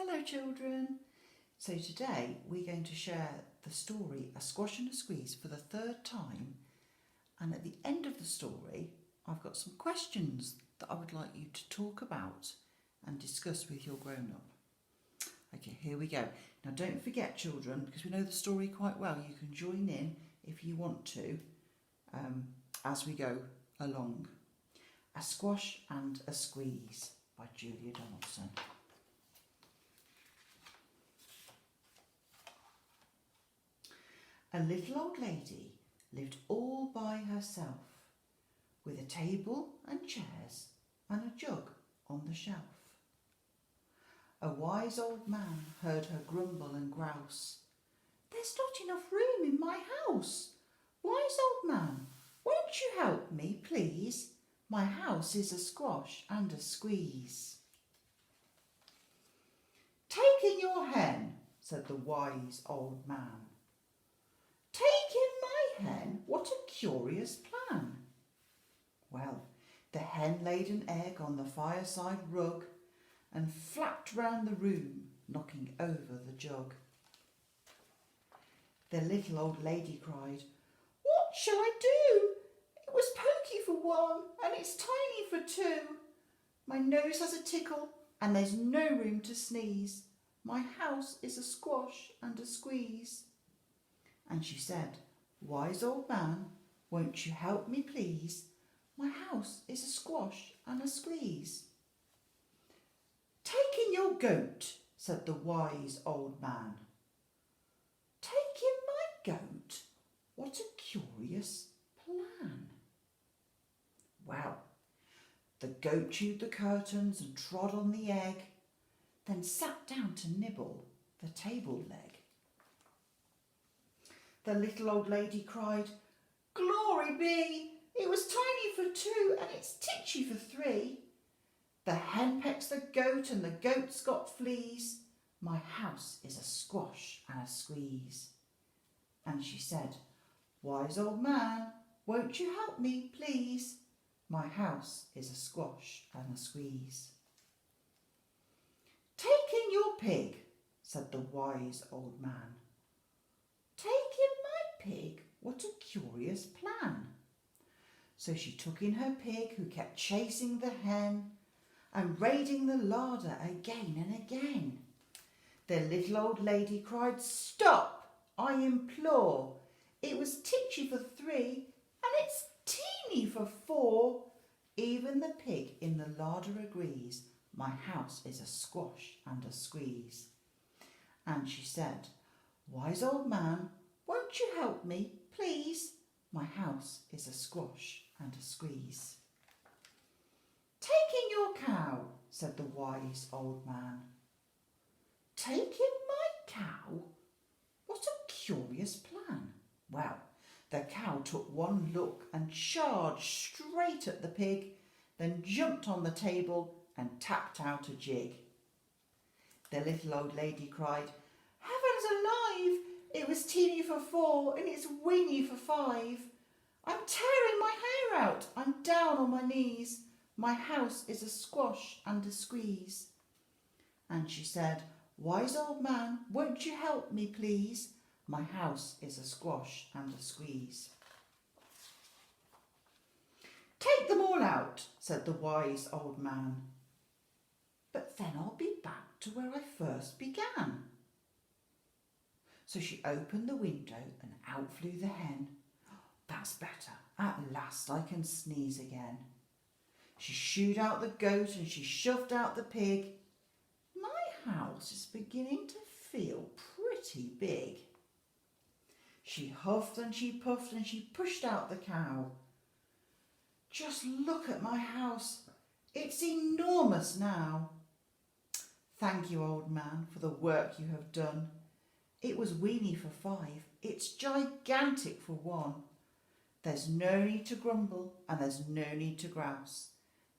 Hello children! So today we're going to share the story A Squash and a Squeeze for the third time, and at the end of the story I've got some questions that I would like you to talk about and discuss with your grown-up. Okay, here we go. Now don't forget children, because we know the story quite well, you can join in if you want to as we go along. A Squash and a Squeeze by Julia Donaldson. A little old lady lived all by herself, with a table and chairs and a jug on the shelf. A wise old man heard her grumble and grouse. "There's not enough room in my house. Wise old man, won't you help me, please? My house is a squash and a squeeze." "Take in your hen," said the wise old man. "Take in my hen? What a curious plan." Well, the hen laid an egg on the fireside rug and flapped round the room, knocking over the jug. The little old lady cried, "What shall I do? It was pokey for one and it's tiny for two. My nose has a tickle and there's no room to sneeze. My house is a squash and a squeeze." And she said, "Wise old man, won't you help me please? My house is a squash and a squeeze." "Take in your goat," said the wise old man. "Take in my goat? What a curious plan." Well, the goat chewed the curtains and trod on the egg, then sat down to nibble the table leg. The little old lady cried, "Glory be! It was tiny for two and it's titchy for three. The hen pecks the goat and the goat's got fleas. My house is a squash and a squeeze." And she said, "Wise old man, won't you help me, please? My house is a squash and a squeeze." "Take in your pig," said the wise old man. "Take in my pig? What a curious plan." So she took in her pig, who kept chasing the hen and raiding the larder again and again. The little old lady cried, "Stop, I implore. It was titchy for three and it's teeny for four. Even the pig in the larder agrees. My house is a squash and a squeeze." And she said, "Wise old man, won't you help me, please? My house is a squash and a squeeze." "Take in your cow," said the wise old man. "Take in my cow? What a curious plan." Well, the cow took one look and charged straight at the pig, then jumped on the table and tapped out a jig. The little old lady cried, "Heavens alive! It was teeny for four and it's weeny for five. I'm tearing my hair out. I'm down on my knees. My house is a squash and a squeeze." And she said, "Wise old man, won't you help me, please? My house is a squash and a squeeze." "Take them all out," said the wise old man. "But then I'll be back to where I first began." So she opened the window and out flew the hen. "That's better. At last I can sneeze again." She shooed out the goat and she shoved out the pig. "My house is beginning to feel pretty big." She huffed and she puffed and she pushed out the cow. "Just look at my house. It's enormous now." "Thank you, old man, for the work you have done. It was weeny for five. It's gigantic for one. There's no need to grumble and there's no need to grouse.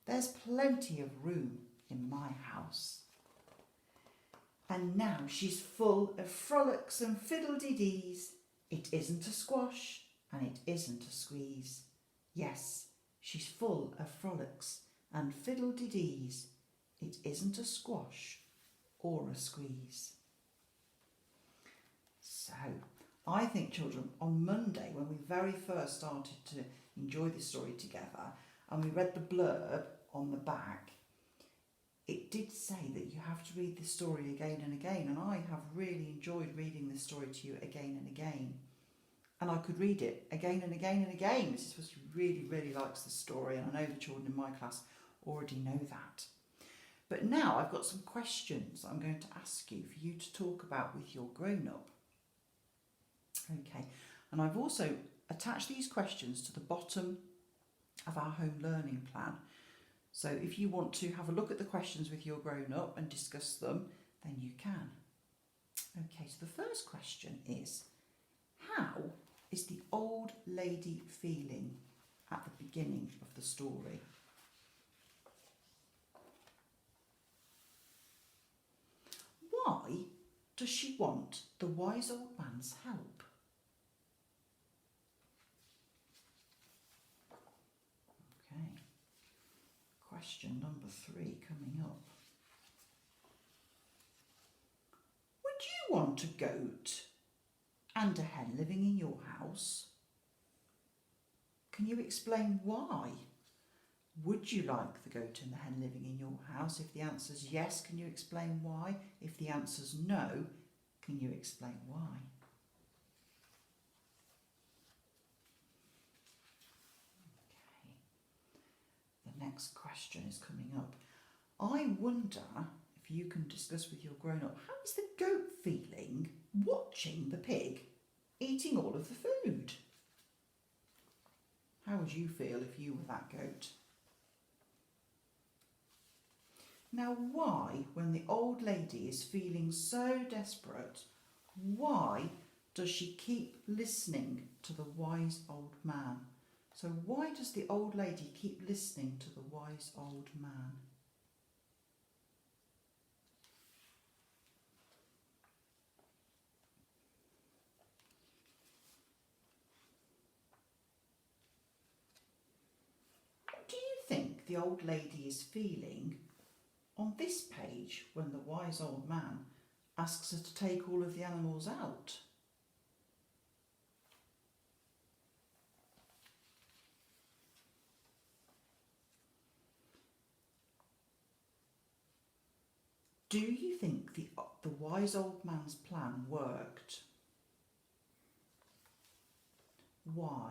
There's plenty of room in my house." And now she's full of frolics and fiddle-de-dees. It isn't a squash and it isn't a squeeze. Yes, she's full of frolics and fiddle-de-dees. It isn't a squash or a squeeze? So, I think, children, on Monday, when we very first started to enjoy this story together, and we read the blurb on the back, it did say that you have to read this story again and again, and I have really enjoyed reading this story to you again and again. And I could read it again and again and again. Mrs. Fussey really, really likes the story, and I know the children in my class already know that. But now I've got some questions I'm going to ask you for you to talk about with your grown-up. Okay, and I've also attached these questions to the bottom of our home learning plan. So if you want to have a look at the questions with your grown-up and discuss them, then you can. Okay, so the first question is, how is the old lady feeling at the beginning of the story? Why does she want the wise old man's help? Okay, question number 3 coming up. Would you want a goat and a hen living in your house? Can you explain why? Would you like the goat and the hen living in your house? If the answer's yes, can you explain why? If the answer's no, can you explain why? Okay. The next question is coming up. I wonder if you can discuss with your grown-up, how is the goat feeling watching the pig eating all of the food? How would you feel if you were that goat? Now, why, when the old lady is feeling so desperate, why does she keep listening to the wise old man? So why does the old lady keep listening to the wise old man? What do you think the old lady is feeling on this page when the wise old man asks her to take all of the animals out? Do you think the wise old man's plan worked? Why?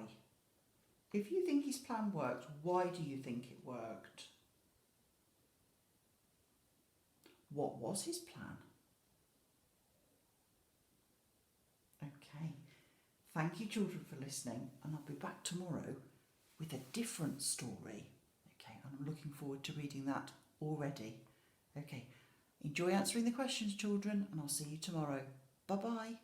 If you think his plan worked, why do you think it worked? What was his plan? Okay, thank you, children, for listening, and I'll be back tomorrow with a different story. Okay, and I'm looking forward to reading that already. Okay, enjoy answering the questions, children, and I'll see you tomorrow. Bye-bye.